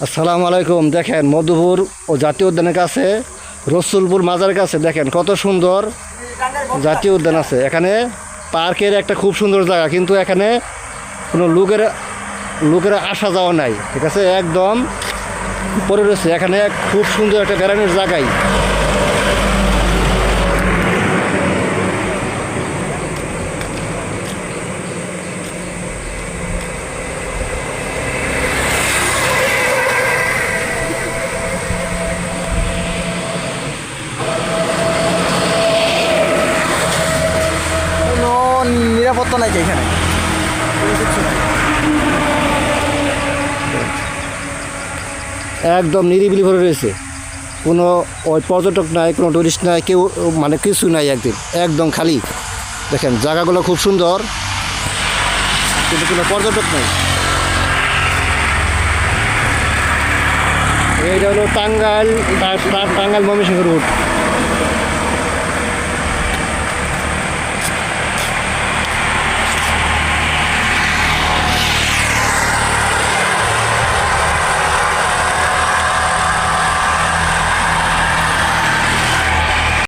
আসসালামু আলাইকুম। দেখেন মধুপুর ও জাতীয় উদ্যানের কাছে রসুলপুর মাজারের কাছে দেখেন কত সুন্দর জাতীয় উদ্যান আছে। এখানে পার্কের একটা খুব সুন্দর জায়গা, কিন্তু এখানে কোনো লোকের আসা যাওয়া নাই, ঠিক আছে, একদম পড়ে রয়েছে। এখানে খুব সুন্দর একটা বেড়ানোর জায়গায়। কোনো নিরাপত্তা নাই এখানে, কোনো কিছু নাই। একদম নিরিবিলি ভরে রয়েছে, কোনো ওই পর্যটক নাই, কোনো টুরিস্ট নাই, কেউ মানে কিছু নাই, একদম খালি। দেখেন জায়গাগুলো খুব সুন্দর, কিন্তু কোনো পর্যটক নেই। এইটা হলো টাঙ্গাইল ময়মনসিংহ রুট।